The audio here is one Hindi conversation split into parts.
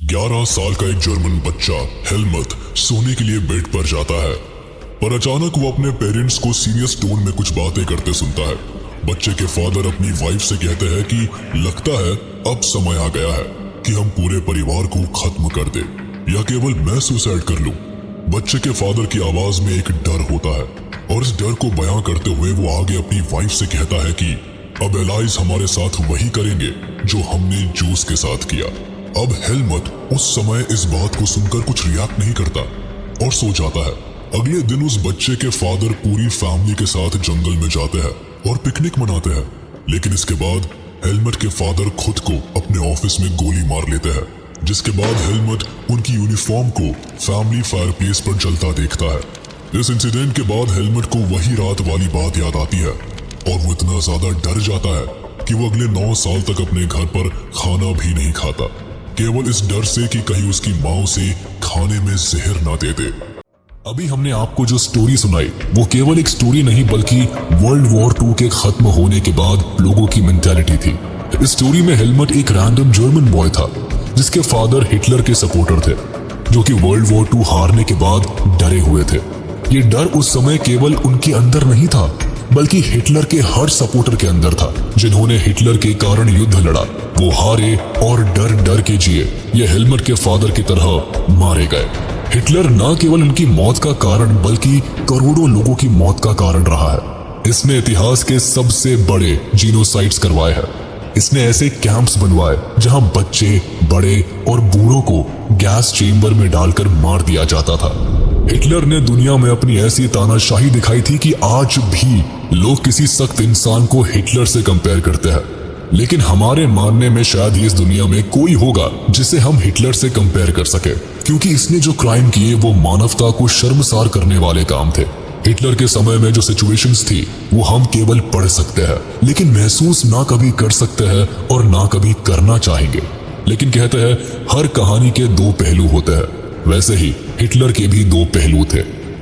11 साल का एक जर्मन बच्चा हेलमट सोने के लिए बेड पर जाता है, पर अचानक वो अपने पेरेंट्स को सीरियस टोन में कुछ बातें करते सुनता है। बच्चे के फादर अपनी वाइफ से कहते हैं कि लगता है अब समय आ गया है कि हम पूरे परिवार को खत्म कर दे या केवल मैं सुसाइड कर लूं। बच्चे के फादर की आवाज में एक डर होता है और इस डर को बयां करते हुए वो आगे अपनी वाइफ से कहता है कि अब एलाइज हमारे साथ वही करेंगे जो हमने जूस के साथ किया। अब हेलमट उस समय इस बात को सुनकर कुछ रिएक्ट नहीं करता और सो जाता है। अगले दिन उस बच्चे के फादर पूरी फैमिली के साथ जंगल में जाते हैं और पिकनिक मनाते हैं, लेकिन इसके बाद हेलमट के फादर खुद को अपने ऑफिस में गोली मार लेते हैं, जिसके बाद हेलमट उनकी यूनिफॉर्म को फैमिली फायर प्लेस पर जलता देखता है। इस इंसिडेंट के बाद हेलमट को वही रात वाली बात याद आती है और वो इतना ज्यादा डर जाता है कि वो अगले 9 साल तक अपने घर पर खाना भी नहीं खाता, केवल इस डर से कि कहीं उसकी माँ उसे खाने में जहर ना दे दे। अभी हमने आपको जो स्टोरी सुनाई वो केवल एक स्टोरी नहीं बल्कि वर्ल्ड वॉर 2 के खत्म होने के बाद लोगों की मेंटालिटी थी। इस स्टोरी में हेलमट एक रैंडम जर्मन बॉय था जिसके फादर हिटलर के सपोर्टर थे, जो कि वर्ल्ड वॉर 2 हारने के बाद डरे हुए थे। ये डर उस समय केवल उनके अंदर नहीं था बल्कि हिटलर के हर सपोर्टर के अंदर था, जिन्होंने हिटलर के कारण युद्ध लड़ा। वो हारे और डर डर के जिए। ये हेलमट के फादर की तरह मारे गए। हिटलर न केवल उनकी मौत का कारण बल्कि करोड़ों लोगों की मौत का कारण रहा है। इसने इतिहास के सबसे बड़े जीनोसाइड्स करवाए हैं। इसने ऐसे कैंप्स बनवाए जहां बच्चे, बड़े और बूढ़ों को गैस चेंबर में डालकर मार दिया जाता था। हिटलर ने दुनिया में अपनी ऐसी तानाशाही दिखाई थी कि आज भी लोग किसी सख्त इंसान को हिटलर से कंपेयर करते हैं, लेकिन हमारे मानने में शायद ही इस दुनिया में कोई होगा जिसे हम हिटलर से कंपेयर कर सके, क्योंकि इसने जो क्राइम किए वो मानवता को शर्मसार करने वाले काम थे। हिटलर के समय में जो सिचुएशंस थी वो हम केवल पढ़ सकते हैं, लेकिन महसूस ना कभी कर सकते हैं और ना कभी करना चाहेंगे। लेकिन कहते हैं हर कहानी के 2 पहलू होते हैं, वैसे ही हिटलर के भी 2 पहलू थे।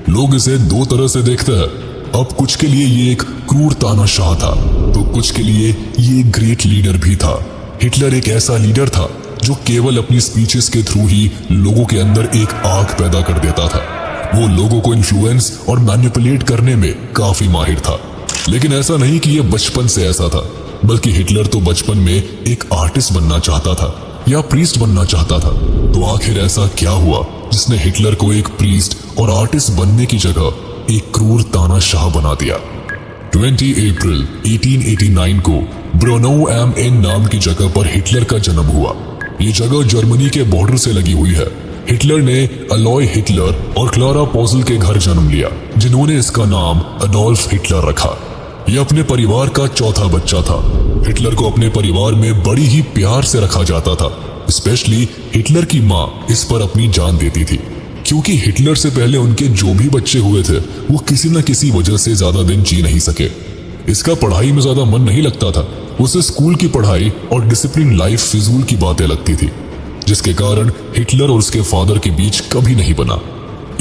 लोग इसे 2 तरह से देखते हैं। अब कुछ के लिए ये एक क्रूर तानाशाह था, तो कुछ के लिए ये एक ग्रेट लीडर भी था। हिटलर एक ऐसा लीडर था जो केवल अपनी स्पीचेस के थ्रू ही लोगों के अंदर एक आग पैदा कर देता था। वो लोगों को इन्फ्लुएंस और मैनिपुलेट करने में काफी माहिर था। लेकिन ऐसा नहीं कि ये बचपन से ऐसा था, बल्कि हिटलर तो बचपन में एक आर्टिस्ट बनना चाहता था या प्रीस्ट बनना चाहता था। तो आखिर ऐसा क्या हुआ जिसने हिटलर को एक प्रीस्ट और आर्टिस्ट बनने की जगह एक क्रूर तानाशाह बना दिया? 20 अप्रैल 1889 को ब्रोनौ एम एन नाम की जगह पर हिटलर का जन्म हुआ। ये जगह जर्मनी के बॉर्डर से लगी हुई है। हिटलर ने अलॉय हिटलर और क्लारा पॉजल के घर जन्म लिया, जिन्होंने इसका नाम अडोल्फ हिटलर रखा। यह अपने परिवार का चौथा बच्चा था। हिटलर को अपने परिवार में बड़ी ही प्यार से रखा जाता था। स्पेशली हिटलर की माँ इस पर अपनी जान देती थी, क्योंकि हिटलर से पहले उनके जो भी बच्चे हुए थे वो किसी न किसी वजह से ज्यादा दिन जी नहीं सके। इसका पढ़ाई में ज्यादा मन नहीं लगता था। उसे स्कूल की पढ़ाई और डिसिप्लिन लाइफ फिजूल की बातें लगती थी, जिसके कारण हिटलर और उसके फादर के बीच कभी नहीं बना।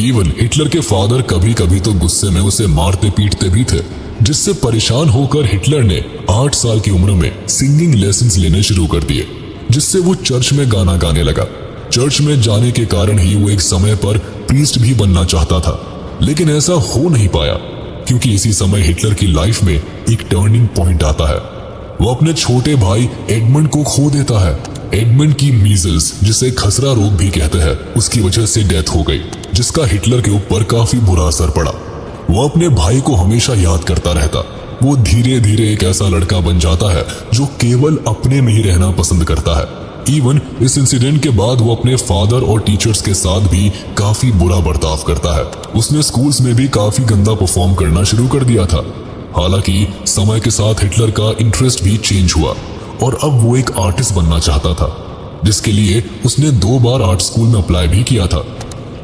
इवन हिटलर के फादर कभी कभी तो गुस्से में उसे मारते पीटते भी थे, जिससे परेशान होकर हिटलर ने 8 साल की उम्र में सिंगिंग लेसन्स लेने शुरू कर दिए, जिससे वो चर्च में गाना गाने लगा। चर्च में जाने के कारण ही वो एक समय पर प्रीस्ट भी बनना चाहता था, लेकिन ऐसा हो नहीं पाया, क्योंकि इसी समय हिटलर की लाइफ में एक टर्निंग पॉइंट आता है। वो अपने छोटे भाई एडमंड को खो देता है। एडमंड की मीजल्स, जिसे खसरा रोग भी कहते हैं, उसकी वजह से डेथ हो गई, जिसका हिटलर के ऊपर काफी बुरा असर पड़ा। वो अपने भाई को हमेशा याद करता रहता। वो धीरे धीरे एक ऐसा लड़का बन जाता है जो केवल अपने में ही रहना पसंद करता है। इवन इस इंसिडेंट के बाद वो अपने फादर और टीचर्स के साथ भी काफी बुरा बर्ताव करता है। उसने स्कूल्स में भी काफी गंदा परफॉर्म करना शुरू कर दिया था। हालांकि समय के साथ हिटलर का इंटरेस्ट भी चेंज हुआ और अब वो एक आर्टिस्ट बनना चाहता था, जिसके लिए उसने 2 बार आर्ट स्कूल में अप्लाई भी किया था,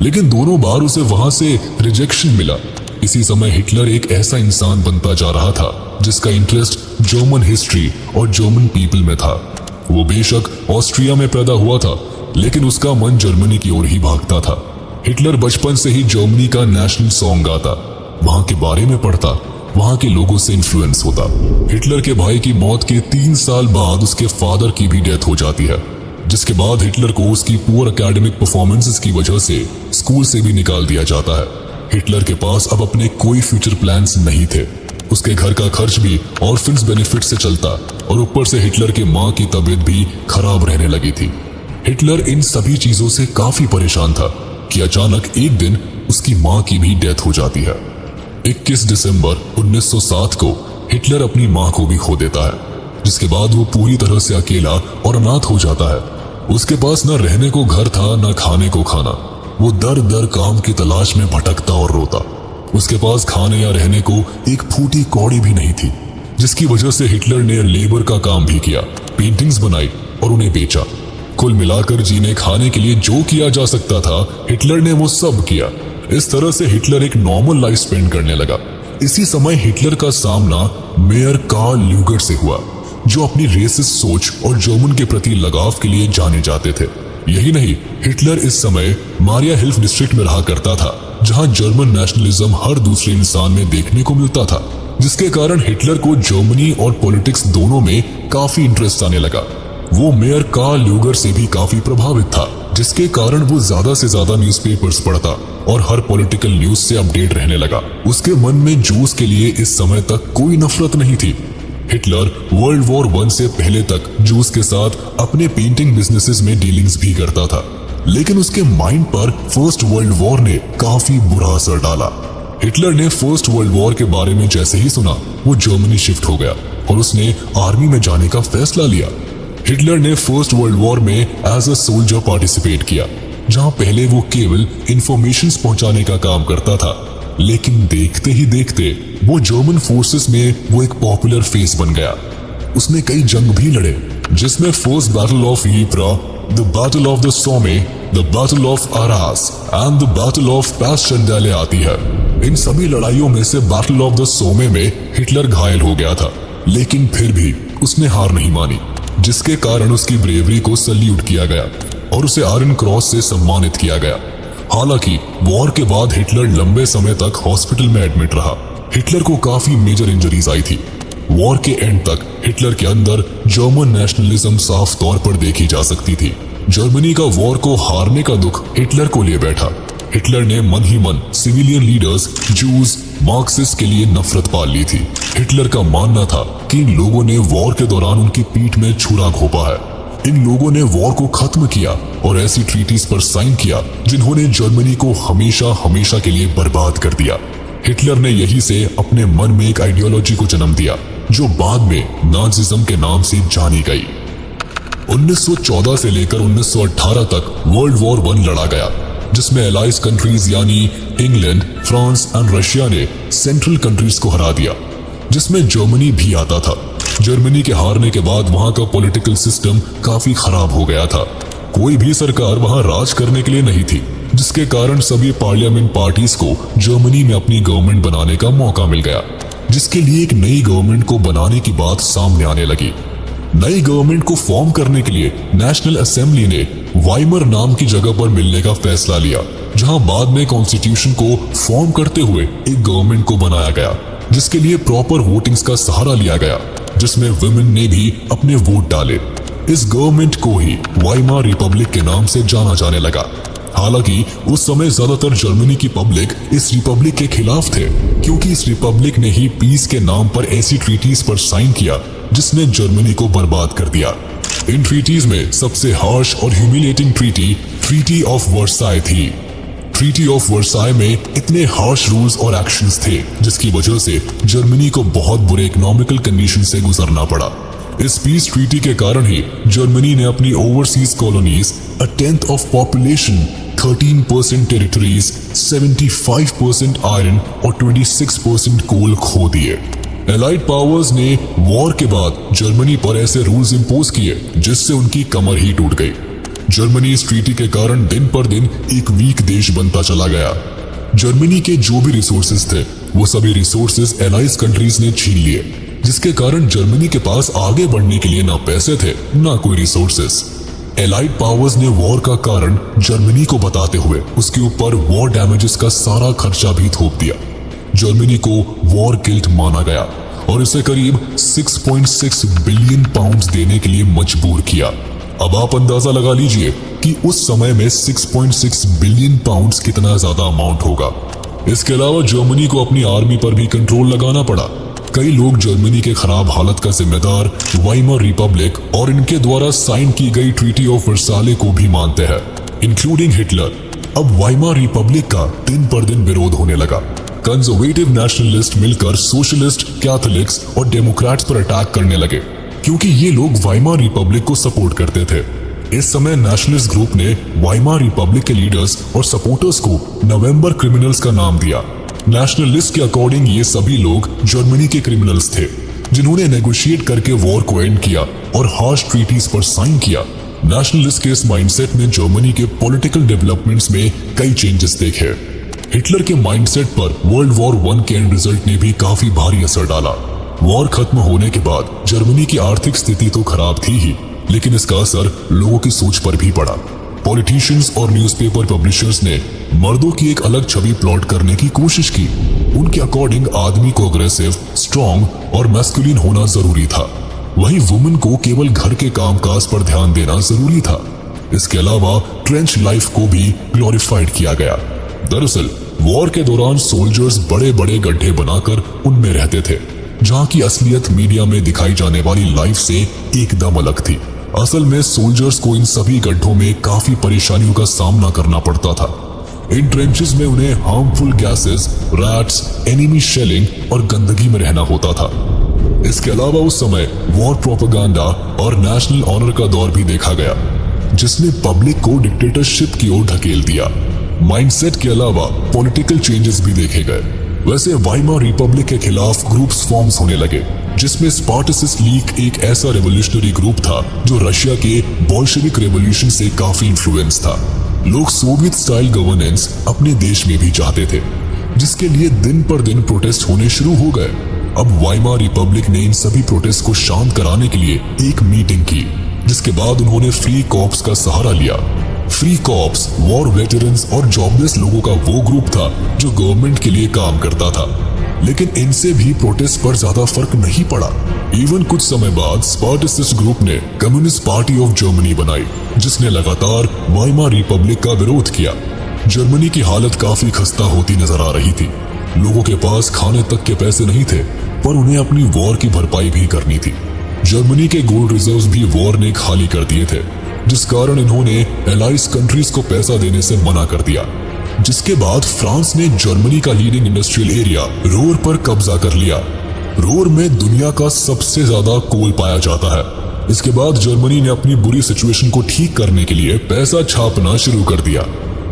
लेकिन दोनों बार उसे वहां से रिजेक्शन मिला। इसी समय हिटलर एक ऐसा इंसान बनता जा रहा था जिसका इंटरेस्ट जर्मन हिस्ट्री और जर्मन पीपल में था। वो बेशक ऑस्ट्रिया में पैदा हुआ था, लेकिन उसका मन जर्मनी की ओर ही भागता था। हिटलर बचपन से ही जर्मनी का नेशनल सॉन्ग गाता, वहां के बारे में पढ़ता, वहां के लोगों से इन्फ्लुएंस होता। हिटलर के भाई की मौत के 3 साल बाद उसके फादर की भी डेथ हो जाती है, जिसके बाद हिटलर को उसकी पुअर एकेडमिक परफॉर्मेंसेस की वजह से स्कूल से भी निकाल दिया जाता है। हिटलर के पास अब अपने कोई फ्यूचर प्लान्स नहीं थे। उसके घर का खर्च भी ऑर्फन्स बेनिफिट से चलता और ऊपर से हिटलर की माँ की तबीयत भी खराब रहने लगी थी। हिटलर इन सभी चीजों से काफी परेशान था कि अचानक एक दिन उसकी माँ की भी डेथ हो जाती है। 21 दिसंबर 1907 को हिटलर अपनी माँ को भी खो देता है, जिसके बाद वो पूरी तरह से अकेला और अनाथ हो जाता है। उसके पास न रहने को घर था, न खाने को खाना। वो दर दर काम की तलाश में भटकता और रोता। उसके पास खाने या रहने को एक फूटी कौड़ी भी नहीं थी, जिसकी वजह से हिटलर ने लेबर का काम भी किया, पेंटिंग्स बनाई और उन्हें बेचा। कुल मिलाकर जीने खाने के लिए जो किया जा सकता था हिटलर ने वो सब किया। इस तरह से हिटलर एक नॉर्मल लाइफ स्पेंड करने लगा। इसी समय हिटलर का सामना मेयर कार्ल ल्यूगर से हुआ, जो अपनी रेसिस्ट सोच और जर्मन के प्रति लगाव के लिए जाने जाते थे। यही नहीं, हिटलर इस समय मारिया हिल्फ डिस्ट्रिक्ट में रहा करता था, जहां जर्मन नेशनलिज्म हर दूसरे इंसान में देखने को मिलता था, जिसके कारण हिटलर को जर्मनी और पॉलिटिक्स दोनों में काफी इंटरेस्ट आने लगा। वो मेयर कार्ल ल्यूगर से भी काफी प्रभावित था, जिसके कारण वो ज्यादा से ज्यादा न्यूज़पेपर्स पढ़ता और हर पॉलिटिकल न्यूज से अपडेट रहने लगा। उसके मन में जूस के लिए इस समय तक कोई नफरत नहीं थी। हिटलर वर्ल्ड वॉर 1 से पहले तक जूस के साथ अपने पेंटिंग बिजनेसेस में डीलिंग्स भी करता था, लेकिन उसके माइंड पर फर्स्ट वर्ल्ड वॉर ने काफी बुरा असर डाला। हिटलर ने फर्स्ट वर्ल्ड वॉर के बारे में जैसे ही सुना, वो जर्मनी शिफ्ट हो गया और उसने आर्मी में जाने का फैसला लिया। हिटलर ने फर्स्ट वर्ल्ड वॉर में एज अ सोल्जर पार्टिसिपेट किया, जहां पहले वो केवल इंफॉर्मेशंस पहुंचाने का काम करता था, लेकिन देखते ही देखते वो जर्मन फोर्सेस में वो एक पॉपुलर फेस बन गया। उसने कई जंग भी लड़े, जिसमें first battle of Ypres, the battle of the Somme, the battle of Arras and the battle of Passchendaele आती है। इन सभी लड़ाइयों में से बैटल ऑफ द सोमे में हिटलर घायल हो गया था, लेकिन फिर भी उसने हार नहीं मानी, जिसके कारण उसकी ब्रेवरी को सल्यूट किया गया और उसे आयरन क्रॉस से सम्मानित किया गया। हालांकि वॉर के बाद हिटलर लंबे समय तक हॉस्पिटल में एडमिट रहा। हिटलर को काफी मेजर इंजरीज आई थी। वॉर के एंड तक हिटलर के अंदर जर्मन नेशनलिज्म साफ तौर पर देखी जा सकती थी। जर्मनी का वॉर को हारने का दुख हिटलर को लिए बैठा। हिटलर ने मन ही मन सिविलियन लीडर्स, जूस, मार्क्सिस्ट के लिए नफरत पाल ली थी। हिटलर का मानना था कि इन लोगों ने वॉर के दौरान उनकी पीठ में छुरा घोंपा है। इन लोगों ने वॉर को खत्म किया और ऐसी ट्रीटीज पर साइन किया जिन्होंने जर्मनी को हमेशा हमेशा के लिए बर्बाद कर दिया। हिटलर ने यही से अपने मन में एक आइडियोलॉजी को जन्म दिया, जो बाद में नाजिज्म के नाम से जानी गई। 1914 से लेकर 1918 तक वर्ल्ड वॉर 1 लड़ा गया, जिसमें एलाइज कंट्रीज यानी इंग्लैंड, फ्रांस एंड रशिया ने सेंट्रल कंट्रीज को हरा दिया, जिसमें जर्मनी भी आता था। जर्मनी के हारने के बाद वहां का पॉलिटिकल सिस्टम काफी खराब हो गया था। कोई भी सरकार वहां राज करने के लिए नहीं थी, जिसके कारण सभी पार्लियामेंट पार्टीज को जर्मनी में अपनी गवर्नमेंट बनाने का मौका मिल गया, जिसके लिए एक नई गवर्नमेंट को बनाने की बात सामने आने लगी। नई गवर्नमेंट को फॉर्म करने के लिए नेशनल असेंबली ने वाइमर नाम की जगह पर मिलने का फैसला लिया, जहां बाद में कॉन्स्टिट्यूशन को फॉर्म करते हुए एक गवर्नमेंट को बनाया गया, जिसके लिए प्रॉपर वोटिंग्स का सहारा लिया गया, जिसमें वुमेन ने भी अपने वोट डाले। इस गवर्नमेंट को ही वाइमार रिपब्लिक के नाम से जाना जाने लगा। हालांकि उस समय ज्यादातर जर्मनी की पब्लिक इस रिपब्लिक के खिलाफ थे, क्योंकि इस रिपब्लिक ने ही पीस के नाम पर ऐसी ट्रीटीज पर साइन किया जिसने जर्मनी को बर्बाद कर दिया। इन ट्रीटीज में सबसे हार्श और ह्यूमिलिएटिंग ट्रीटी ऑफ वर्साई थी। ट्रीटी ऑफ वर्साई में इतने हार्श रूल्स और एक्शंस थे, जिसकी वजह से जर्मनी को बहुत बुरे इकोनॉमिकल कंडीशन से गुजरना पड़ा। इस पीस ट्रीटी के कारण ही जर्मनी ने अपनी overseas colonies, a tenth of population, 13% territories, 75% iron और 26% कोल खो दिए। एलाइड पावर्स ने वॉर के बाद जर्मनी पर ऐसे रूल्स इंपोज किए जिससे उनकी कमर ही टूट गई। जर्मनी इस ट्रीटी के कारण दिन पर दिन एक वीक देश बनता चला गया। जर्मनी के जो भी रिसोर्सेज थे, वो सभी रिसोर्सेज एलाइज कंट्रीज ने छीन लिए, जिसके कारण जर्मनी के पास आगे बढ़ने के लिए ना पैसे थे ना कोई रिसोर्सेज। एलाइड पावर्स ने वॉर का कारण जर्मनी को बताते हुए उसके ऊपर वॉर डैमेजेस का सारा खर्चा भी थोप दिया। जर्मनी को वॉर गिल्ट माना गया और इसे करीब 6.6 बिलियन पाउंड्स देने के लिए मजबूर किया। अब आप अंदाजा लगा लीजिए कि उस समय में 6.6 बिलियन पाउंड्स कितना ज्यादा अमाउंट होगा। इसके अलावा जर्मनी को अपनी आर्मी पर भी कंट्रोल लगाना पड़ा। कई लोग जर्मनी के खराब हालत का जिम्मेदार वाइमर रिपब्लिक और इनके द्वारा साइन की गई ट्रीटी ऑफ वर्साले को भी मानते हैं, इंक्लूडिंग हिटलर। अब वाइमर रिपब्लिक का दिन पर दिन विरोध होने लगा। कंजर्वेटिव नेशनलिस्ट मिलकर सोशलिस्ट, कैथोलिक्स और डेमोक्रेट्स पर अटैक करने लगे, क्योंकि ये लोग वाइमर रिपब्लिक को सपोर्ट करते थे। इस समय नेशनलिस्ट ग्रुप ने वाइमर रिपब्लिक के लीडर्स और सपोर्टर्स को नवंबर क्रिमिनल्स का नाम दिया। नेशनलिस्ट के अकॉर्डिंग ये सभी लोग जर्मनी के क्रिमिनल्स थे, जिन्होंने नेगोशिएट करके वॉर को एंड किया और हार्श ट्रीटीज पर साइन किया। नेशनलिस्ट के इस माइंडसेट ने जर्मनी के पॉलिटिकल डेवलपमेंट्स में कई चेंजेस देखे। हिटलर के माइंडसेट पर वर्ल्ड वॉर 1 के एंड रिजल्ट ने भी काफी भारी असर डाला। वॉर खत्म होने के बाद जर्मनी की आर्थिक स्थिति तो खराब थी ही, लेकिन इसका असर लोगों की सोच पर भी पड़ा। पॉलिटिशियंस और न्यूज़पेपर पब्लिशर्स ने मर्दों की एक अलग छवि प्लॉट करने की कोशिश की। उनके अकॉर्डिंग आदमी को अग्रेसिव, स्ट्रॉन्ग और मैस्कुलिन होना जरूरी था, वहीं वुमेन को केवल घर के कामकाज पर ध्यान देना जरूरी था। इसके अलावा ट्रेंच लाइफ को भी ग्लोरीफाइड किया गया। दरअसल वॉर के दौरान सोल्जर्स बड़े बड़े गड्ढे बनाकर उनमें रहते थे, जहाँ की असलियत मीडिया में दिखाई जाने वाली लाइफ से एकदम अलग थी। असल में सोल्जर्स को इन सभी गड्ढों में काफी परेशानियों का सामना करना पड़ता था। इन ट्रेंचेस में उन्हें harmful gases, rats, enemy shelling और गंदगी में रहना होता था। इसके अलावा उस समय वॉर प्रोपेगेंडा और नेशनल ऑनर का दौर भी देखा गया, जिसने पब्लिक को डिक्टेटरशिप की ओर ढकेल दिया। माइंडसेट के अलावा पॉलिटिकल चेंजेस भी देखे गए। वैसे वाइमर रिपब्लिक के खिलाफ ग्रुप्स फॉर्म्स होने लगे, जिसमें स्पार्टसिस्ट लीग एक ऐसा रेवोल्यूशनरी ग्रुप था जो रशिया के बोल्शेविक रेवोल्यूशन से काफी इन्फ्लुएंस था। लोग सोवियत स्टाइल गवर्नेंस अपने देश में भी चाहते थे, जिसके लिए दिन पर दिन प्रोटेस्ट होने शुरू हो गए। अब वाइमर रिपब्लिक ने इन सभी प्रोटेस्ट को शांत कराने के लिए एक मीटिंग की, जिसके बाद उन्होंने फ्री कॉर्प्स का सहारा लिया। फ्री कॉर्प्स वॉर वेटरन्स और जॉबलेस लोगों का वो ग्रुप था जो गवर्नमेंट के लिए काम करता था, लेकिन इनसे भी प्रोटेस्ट पर ज्यादा फर्क नहीं पड़ा। इवन कुछ समय बाद स्पार्टसिस्ट ग्रुप ने कम्युनिस्ट पार्टी ऑफ जर्मनी बनाई, जिसने लगातार वाइमर रिपब्लिक का विरोध किया। जर्मनी की हालत काफी खस्ता होती नजर आ रही थी। लोगों के पास खाने तक के पैसे नहीं थे, पर उन्हें अपनी वॉर की भरपाई भी करनी थी। जर्मनी के गोल्ड रिजर्व्स भी वॉर ने खाली कर दिए थे, जिस कारण इन्होंने एलाइज कंट्रीज को पैसा देने से मना कर दिया। जिसके बाद फ्रांस ने जर्मनी का लीडिंग इंडस्ट्रियल एरिया रोर पर कब्जा कर लिया। रोर में दुनिया का सबसे ज्यादा कोल पाया जाता है। इसके बाद जर्मनी ने अपनी बुरी सिचुएशन को ठीक करने के लिए पैसा छापना शुरू कर दिया।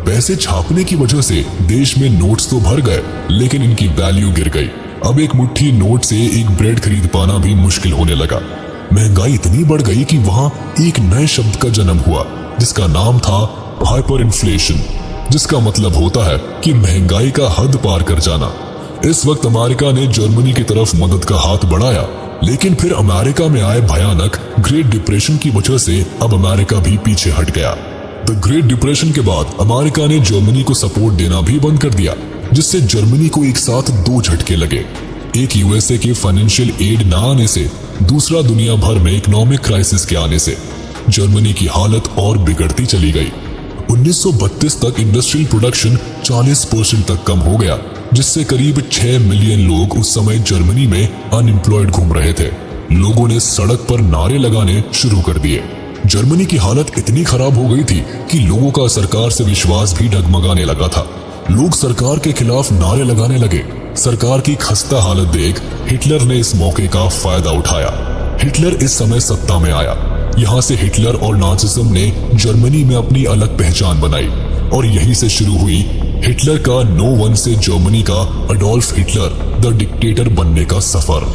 पैसे छापने की वजह से देश में नोट्स तो भर गए, लेकिन इनकी वैल्यू गिर गई। अब एक मुट्ठी नोट से एक ब्रेड खरीद पाना भी मुश्किल होने लगा। महंगाई इतनी बढ़ गई कि वहां एक नए शब्द का जन्म हुआ, जिसका नाम था हाइपर इन्फ्लेशन, जिसका मतलब होता है कि महंगाई का हद पार कर जाना। इस वक्त अमेरिका ने जर्मनी की तरफ मदद का हाथ बढ़ाया, लेकिन फिर अमेरिका में आए भयानक ग्रेट डिप्रेशन की वजह से अब अमेरिका भी पीछे हट गया। द ग्रेट डिप्रेशन के बाद अमेरिका ने जर्मनी को सपोर्ट देना भी बंद कर दिया, जिससे जर्मनी को एक साथ दो झटके लगे। एक यूएसए के फाइनेंशियल एड न आने से, दूसरा दुनिया भर में इकोनॉमिक क्राइसिस के आने से जर्मनी की हालत और बिगड़ती चली गई। 1932 तक इंडस्ट्रियल प्रोडक्शन 40% तक कम हो गया, जिससे करीब 6 मिलियन लोग उस समय जर्मनी में अनएम्प्लॉयड घूम रहे थे। लोगों ने सड़क पर नारे लगाने शुरू कर दिए। जर्मनी की हालत इतनी खराब हो गई थी कि लोगों का सरकार से विश्वास भी डगमगाने लगा था। लोग सरकार के खिलाफ नारे लगाने लगे। सरकार की खस्ता हालत देख हिटलर ने इस मौके का फायदा उठाया। हिटलर इस समय सत्ता में आया। यहाँ से हिटलर और नाजिज्म ने जर्मनी में अपनी अलग पहचान बनाई, और यहीं से शुरू हुई हिटलर का नो वन से जर्मनी का अडोल्फ हिटलर द डिक्टेटर बनने का सफर।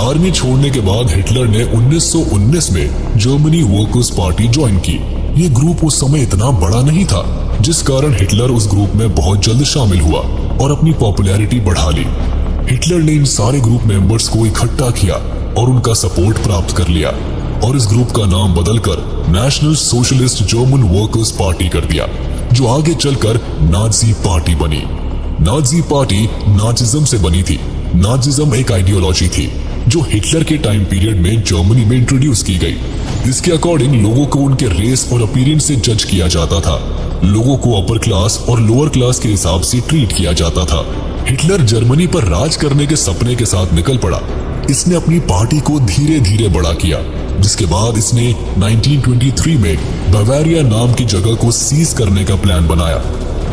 आर्मी छोड़ने के बाद हिटलर ने 1919 में जर्मनी वर्कर्स पार्टी ज्वाइन की। ये ग्रुप उस समय इतना बड़ा नहीं था, जिस कारण हिटलर उस ग्रुप में बहुत जल्द शामिल हुआ और अपनी पॉपुलैरिटी बढ़ा ली। हिटलर ने इन सारे ग्रुप मेंबर्स को इकट्ठा किया और उनका सपोर्ट प्राप्त कर लिया, और इस ग्रुप का नाम बदलकर national socialist German workers party कर दिया, जो आगे चलकर नाजी पार्टी बनी। नाजी पार्टी नाजिज्म से बनी थी। नाजिज्म एक आइडियोलॉजी थी जो हिटलर के टाइम पीरियड में जर्मनी में इंट्रोड्यूस की गई। इसके अकॉर्डिंग लोगों को उनके रेस और अपीयरेंस से जज किया जाता था। लोगों को अपर क्लास और लोअर क्लास के हिसाब से ट्रीट किया जाता था। हिटलर जर्मनी पर राज करने के सपने के साथ निकल पड़ा। इसने अपनी पार्टी को धीरे धीरे बड़ा किया, जिसके बाद इसने 1923 में बावेरिया नाम की जगह को सीज करने का प्लान बनाया,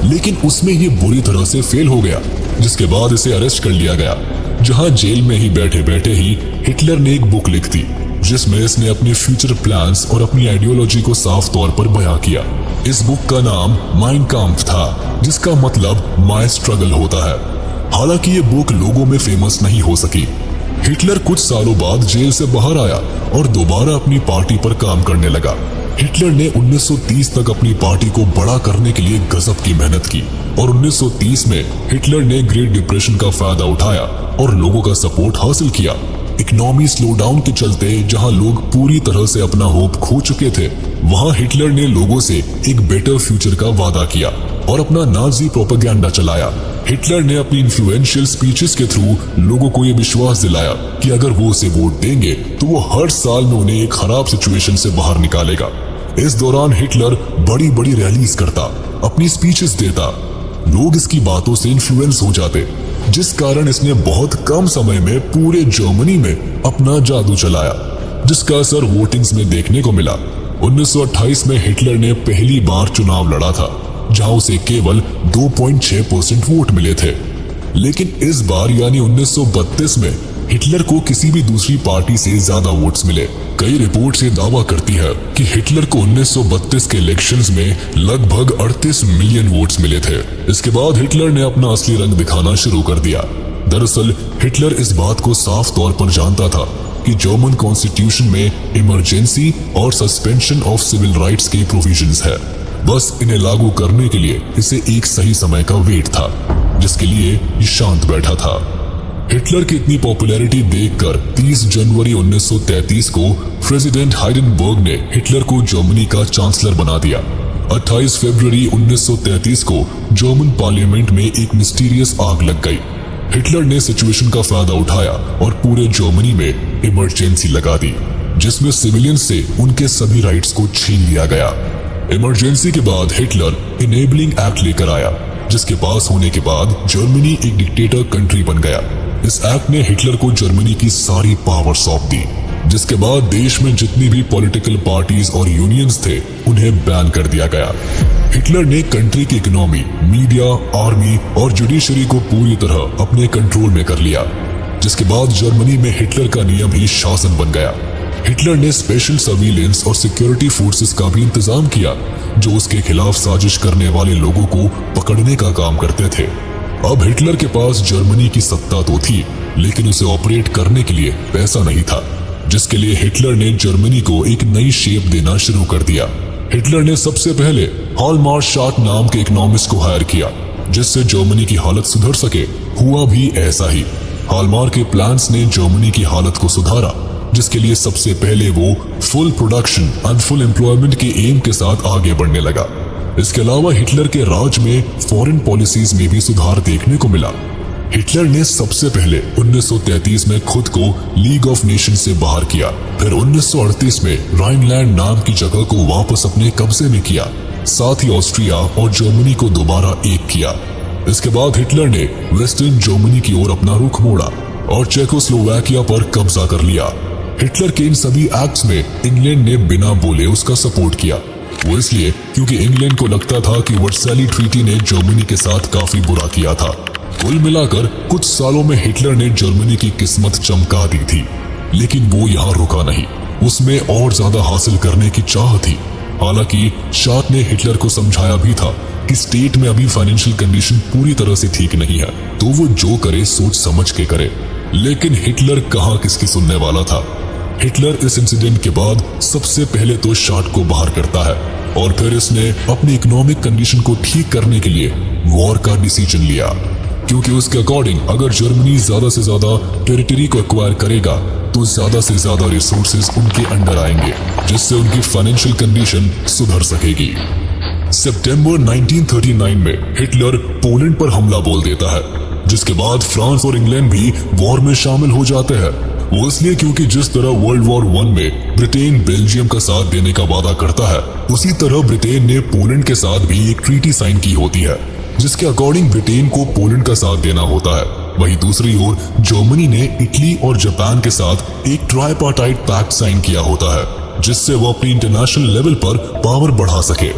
लेकिन उसमें ये बुरी तरह से फेल हो गया, जिसके बाद इसे अरेस्ट कर लिया गया, जहां जेल में ही बैठे बैठे ही हिटलर ने एक बुक लिख दी, जिसमें इसने अपने फ्यूचर प्लान्स और अपनी आइडियोलॉजी को साफ तौर पर बयां किया। इस बुक का नाम माइन काम्फ था, जिसका मतलब माय स्ट्रगल होता है। हालांकि ये बुक लोगों में फेमस नहीं हो सकी। हिटलर कुछ सालों बाद जेल से बाहर आया और दोबारा अपनी पार्टी पर काम करने लगा। हिटलर ने 1930 तक अपनी पार्टी को बड़ा करने के लिए गजब की मेहनत की और 1930 में हिटलर ने ग्रेट डिप्रेशन का फायदा उठाया और लोगों का सपोर्ट हासिल किया। इकोनॉमी स्लो डाउन के चलते जहां लोग पूरी तरह से अपना होप खो चुके थे, वहां हिटलर ने लोगों से एक बेटर फ्यूचर का वादा किया और अपना नाजी प्रोपेगेंडा चलाया। हिटलर ने अपनी इन्फ्लुएंशियल स्पीचेस के थ्रू लोगों को ये विश्वास दिलाया कि अगर वो उसे वोट देंगे तो वो हर साल में उन्हें एक खराब सिचुएशन से बाहर निकालेगा। इस दौरान हिटलर बड़ी बड़ी रैलीज करता, अपनी स्पीचेस देता। लोग इसकी बातों से इन्फ्लुएंस हो जाते, जिस कारण इसने बहुत कम समय में पूरे जर्मनी में अपना जादू चलाया, जिसका असर वोटिंग्स में देखने को मिला। 1928 में हिटलर ने पहली बार चुनाव लड़ा था, जहां उसे केवल 2.6% वोट मिले थे। लेकिन इस बार यानी 1932 में हिटलर को किसी भी दूसरी पार्टी से ज्यादा वोट्स मिले। कई रिपोर्ट्स ये दावा करती है कि हिटलर को 1932 के इलेक्शंस में लगभग 38 मिलियन वोट्स मिले थे। इसके बाद हिटलर ने अपना असली रंग दिखाना शुरू कर दिया। दरअसल हिटलर इस बात को साफ तौर पर जानता था कि जर्मन कॉन्स्टिट्यूशन में इमरजेंसी और सस्पेंशन ऑफ सिविल राइट्स के प्रोविजंस है। बस इन्हें लागू करने के लिए इसे एक सही समय का वेट था, जिसके लिए ये शांत बैठा था। हिटलर की इतनी पॉपुलैरिटी देखकर 30 जनवरी 1933 को प्रेसिडेंट हाइडेनबर्ग ने हिटलर को जर्मनी का चांसलर बना दिया। 28 फरवरी 1933 को जर्मन पार्लियामेंट में एक मिस्टीरियस आग लग गई। हिटलर ने सिचुएशन का फायदा उठाया और पूरे जर्मनी में इमरजेंसी लगा दी, जिसमें सिविलियंस से उनके सभी राइट्स को छीन लिया गया। इमरजेंसी के बाद हिटलर इनेबलिंग एक्ट लेकर आया, जिसके पास होने के बाद जर्मनी एक डिक्टेटर कंट्री बन गया। इस एक्ट ने हिटलर को जर्मनी की सारी पावर सौंप दी, जिसके बाद देश में जितनी भी पॉलिटिकल पार्टीज और यूनियंस थे उन्हें बैन कर दिया गया। हिटलर ने कंट्री की इकोनॉमी, मीडिया, आर्मी और जुडिशरी को पूरी तरह अपने कंट्रोल में कर लिया, जिसके बाद जर्मनी में हिटलर का नियम ही शासन बन गया। हिटलर ने स्पेशल सर्विलेंस और सिक्योरिटी फोर्सेस का भी इंतजाम किया, जो उसके खिलाफ साजिश करने वाले लोगों को पकड़ने का काम करते थे। अब हिटलर के पास जर्मनी की सत्ता तो थी, लेकिन उसे ऑपरेट करने के लिए पैसा नहीं था, जिसके लिए हिटलर ने जर्मनी को एक नई शेप देना शुरू कर दिया। हिटलर ने सबसे पहले हॉलमार्शाट नाम के इकोनॉमिस्ट को हायर किया, जिससे जर्मनी की हालत सुधर सके। हुआ भी ऐसा ही। हॉलमार्क के प्लान्स ने जर्मनी की हालत को सुधारा, जिसके लिए सबसे पहले वो full production and full employment के एम के साथ आगे बढ़ने लगा। इसके अलावा हिटलर के राज में फॉरेन पॉलिसीज में भी सुधार देखने को मिला। हिटलर ने सबसे पहले 1933 में खुद को लीग ऑफ नेशन से बाहर किया, फिर 1938 में राइनलैंड नाम की जगह को वापस अपने कब्जे में किया, साथ ही ऑस्ट्रिया और जर्मनी को दोबारा एक किया। इसके बाद हिटलर ने वेस्टर्न जर्मनी की ओर अपना रुख मोड़ा और चेकोस्लोवाकिया पर कब्जा कर लिया। हिटलर के इन सभी एक्ट्स में इंग्लैंड ने बिना बोले उसका सपोर्ट किया। वो इसलिए क्योंकि इंग्लैंड को लगता था कि वर्साइली ट्रीटी ने जर्मनी के साथ काफी बुरा किया था। कुल मिलाकर कुछ सालों में हिटलर ने जर्मनी की किस्मत चमका दी थी, लेकिन वो यहाँ रुका नहीं। उसमें और ज्यादा हासिल करने की चाह थी। हालांकि शार्ट ने हिटलर को समझाया भी था कि स्टेट में अभी फाइनेंशियल कंडीशन पूरी तरह से ठीक नहीं है, तो वो जो करे सोच समझ के करे। लेकिन हिटलर कहाँ किसकी सुनने वाला था। हिटलर इस इंसिडेंट के बाद सबसे पहले तो शार्ट को बाहर करता है और फिर इसने अपनी इकोनॉमिक कंडीशन को ठीक करने के लिए वॉर का डिसीजन लिया, क्योंकि उसके अकॉर्डिंग अगर जर्मनी ज्यादा से ज्यादा टेरिटरी को एक्वायर करेगा तो ज्यादा से ज्यादा रिसोर्सेज उनके अंडर आएंगे, जिससे उनकी फाइनेंशियल कंडीशन सुधर सकेगी। सितंबर 1939 में हिटलर पोलैंड पर हमला बोल देता है, जिसके बाद फ्रांस और इंग्लैंड भी वॉर में शामिल हो जाते हैं। वो इसलिए क्योंकि जिस तरह वर्ल्ड वॉर 1 में ब्रिटेन बेल्जियम का साथ देने का वादा करता है, उसी तरह ब्रिटेन ने पोलैंड के साथ भी एक ट्रीटी साइन की होती है, जिसके अकॉर्डिंग ब्रिटेन को पोलैंड का साथ देना होता है। वहीं दूसरी ओर जर्मनी ने इटली और जापान के साथ एक ट्राइपार्टाइट पैक्ट साइन किया होता है, जिससे वो अपनी इंटरनेशनल लेवल पर पावर बढ़ा सके।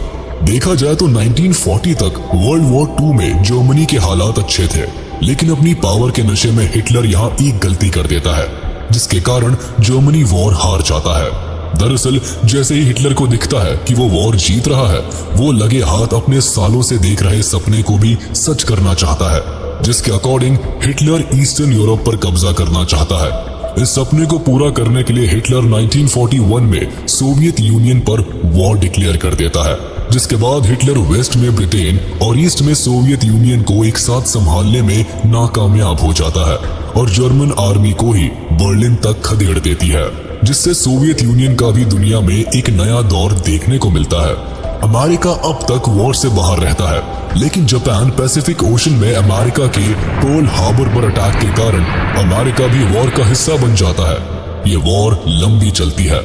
देखा जाए तो 1940 तक वर्ल्ड वॉर 2 में जर्मनी के हालात अच्छे थे, लेकिन अपनी पावर के नशे में हिटलर यहाँ एक गलती कर देता है, जिसके कारण जर्मनी वॉर हार जाता है। दरअसल जैसे ही हिटलर को दिखता है कि वो वॉर जीत रहा है, वो लगे हाथ अपने सालों से देख रहे सपने को भी सच करना चाहता है, जिसके अकॉर्डिंग हिटलर ईस्टर्न यूरोप पर कब्जा करना चाहता है। इस सपने को पूरा करने के लिए हिटलर 1941 में सोवियत यूनियन पर वॉर डिक्लेयर कर देता है, जिसके बाद हिटलर वेस्ट में ब्रिटेन और ईस्ट में सोवियत यूनियन को एक साथ संभालने में नाकामयाब हो जाता है और जर्मन आर्मी को ही बर्लिन तक खदेड़ देती है, जिससे सोवियत यूनियन का भी दुनिया में एक नया दौर देखने को मिलता है। अमेरिका अब तक वॉर से बाहर रहता है, लेकिन जापान पैसिफिक ओशन में अमेरिका के पर्ल हार्बर पर अटैक के कारण अमेरिका भी वॉर का हिस्सा बन जाता है। ये वॉर लंबी चलती है।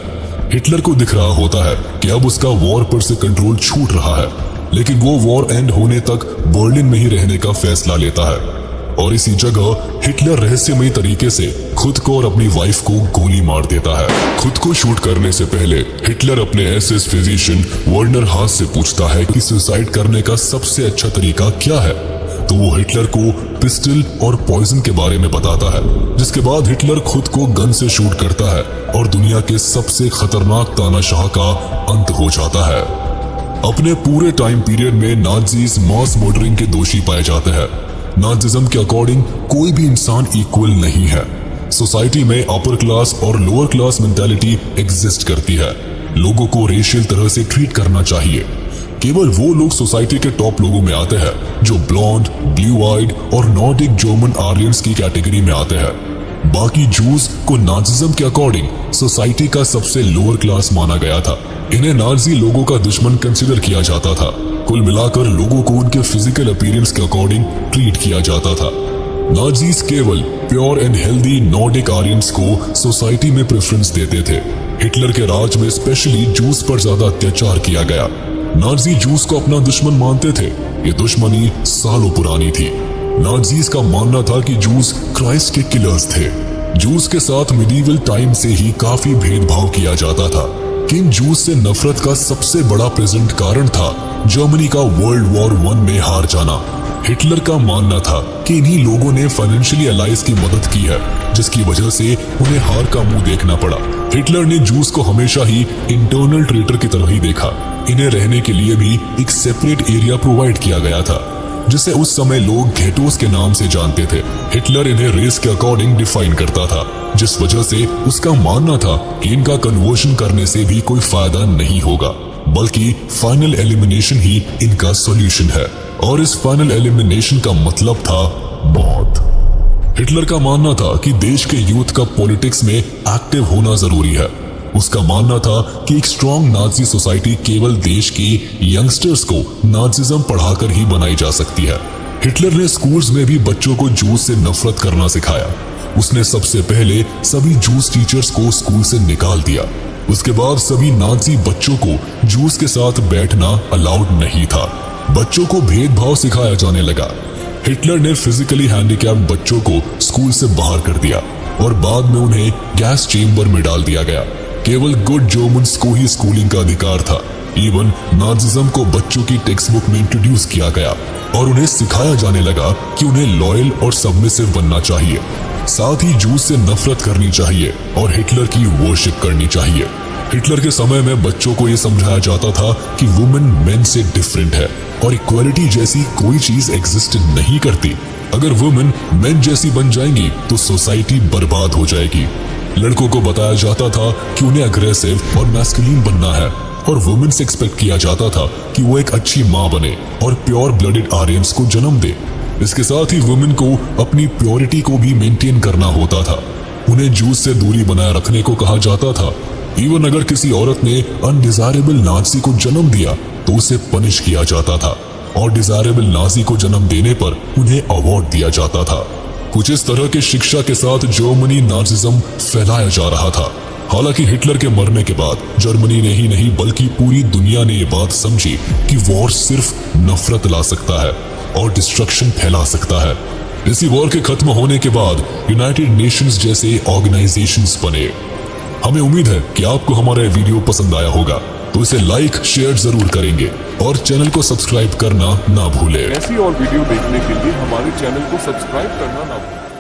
हिटलर को दिख रहा होता है कि अब उसका वॉर पर से कंट्रोल छूट रहा है, लेकिन वो वॉर एंड होने तक बर्लिन में ही रहने का फैसला लेता है और इसी जगह हिटलर रहस्यमयी तरीके से खुद को और अपनी वाइफ को गोली मार देता है। खुद को शूट करने से पहले हिटलर अपने एसएस फिजिशियन वर्नर हास से पूछता है कि सुसाइड करने का सबसे अच्छा तरीका क्या है, तो वो हिटलर को पिस्टल और पॉइजन के बारे में बताता है, जिसके बाद हिटलर खुद को गन से शूट करता है और दुनिया के सबसे खतरनाक तानाशाह का अंत हो जाता है। अपने पूरे टाइम पीरियड में नाज़ीज़ मास मर्डरिंग के दोषी पाए जाते हैं। नाज़िज्म के अकॉर्डिंग कोई भी इंसान इक्वल नहीं है। सोसाइटी में अपर क्लास और लोअर क्लास मेंटालिटी एग्जिस्ट करती है। लोगों को रेशियल तरह से ट्रीट करना चाहिए। केवल वो लोग सोसाइटी के टॉप लोगों में आते हैं जो ब्लॉन्ड, ब्लू आइड और नॉर्डिक जर्मन आर्यंस की कैटेगरी में आते हैं। बाकी जूस को नाज़िज्म के अकॉर्डिंग सोसाइटी का सबसे लोअर क्लास माना गया था। इन्हें नाज़ी लोगों का दुश्मन कंसिडर किया जाता था। कुल मिलाकर लोगों को उनके फिजिकल अपीयरेंस के अकॉर्डिंग ट्रीट किया जाता था। नाज़ीज केवल pure and healthy Nordic Aryans को सोसाइटी में प्रेफरेंस देते थे। हिटलर के राज में स्पेशली जूस पर ज्यादा अत्याचार किया गया। नाज़ी जूस को अपना दुश्मन मानते थे। ये दुश्मनी सालों पुरानी थी। नाज़ीज का मानना था कि जूस क्राइस्ट के किलर्स थे। जूस के साथ मिडीवल टाइम से ही काफी भेदभाव किया जाता था। किन जूस से नफरत का सबसे बड़ा प्रेजेंट कारण था जर्मनी का वर्ल्ड वॉर 1 में हार जाना। हिटलर का मानना था कि इन्हीं लोगों ने फाइनेंशियली अलाइज की मदद की है, जिसकी वजह से उन्हें हार का मुंह देखना पड़ा। हिटलर ने जूस को हमेशा ही इंटरनल ट्रेटर की तरह ही देखा। इन्हें रहने के लिए भी एक सेपरेट एरिया प्रोवाइड किया गया था, जिसे उस समय लोग घेटोस के नाम से जानते थे। हिटलर इन्हें रेस के अकॉर्डिंग डिफाइन करता था, जिस वजह से उसका मानना था कि इनका कन्वर्शन करने से भी कोई फायदा नहीं होगा, बल्कि फाइनल एलिमिनेशन ही इनका सॉल्यूशन है। और इस फाइनल एलिमिनेशन का मतलब था मौत। हिटलर का मानना था कि देश के यूथ का पॉलिटिक्स में एक्टिव होना जरूरी है। उसका मानना था कि एक स्ट्रॉन्ग नाज़ी सोसाइटी केवल देश के यंगस्टर्स को नाज़िज्म पढ़ाकर ही बनाई जा सकती है। हिटलर ने स्कूल्स में भी बच्चों को जूस से नफरत करना सिखाया। उसने सबसे पहले सभी जूस टीचर्स को स्कूल से निकाल दिया। उसके बाद सभी नाज़ी बच्चों को जूस के साथ बैठना अलाउड नहीं था। बच्चों को भेदभाव सिखाया जाने लगा। हिटलर ने फिजिकली हैंडीकैप्ड बच्चों को स्कूल से बाहर कर दिया और बाद में उन्हें गैस चेम्बर में डाल दिया गया। केवल गुड जर्मन्स को ही स्कूलिंग का अधिकार था। इवन नाज़िज्म को बच्चों की टेक्स्ट बुक में इंट्रोड्यूस किया गया और उन्हें सिखाया जाने लगा कि उन्हें लॉयल और सबमिसिव बनना चाहिए। साथ ही जूस से नफरत करनी चाहिए और हिटलर की वर्शिप करनी चाहिए। हिटलर के समय में बच्चों को यह समझाया जाता था कि वुमेन मेन से डिफरेंट है और इक्वालिटी जैसी कोई चीज एग्जिस्ट नहीं करती। अगर वुमेन मेन जैसी बन जाएंगी तो सोसाइटी बर्बाद हो जाएगी। लड़कों को बताया जाता था कि उन्हें अग्रेसिव और मैस्कुलिन बनना है और वुमेन से एक्सपेक्ट किया जाता था कि वो एक अच्छी माँ बने और प्योर ब्लडेड आर्यंस को जन्म दे। इसके साथ ही वुमेन को अपनी प्योरिटी को भी मेंटेन करना होता था। उन्हें जूस से दूरी बनाए रखने को कहा जाता था। इवन अगर किसी औरत ने अनडिजायरेबल नाज़ी को जन्म दिया तो उसे पनिश किया जाता था और डिजायरेबल नाज़ी को जन्म देने पर उन्हें अवार्ड दिया जाता था। कुछ इस तरह की शिक्षा के साथ जर्मनी नाजिज्म फैलाया जा रहा था। हालांकि हिटलर के मरने के बाद जर्मनी ने ही नहीं बल्कि पूरी दुनिया ने ये बात समझी कि वॉर सिर्फ नफरत ला सकता है और डिस्ट्रक्शन फैला सकता है। इसी वॉर के खत्म होने के बाद यूनाइटेड नेशंस जैसे ऑर्गेनाइजेशंस बने। हमें उम्मीद है कि आपको हमारा वीडियो पसंद आया होगा, तो इसे लाइक शेयर जरूर करेंगे और चैनल को सब्सक्राइब करना ना भूलें। ऐसी और वीडियो देखने के लिए हमारे चैनल को सब्सक्राइब करना ना भूलें।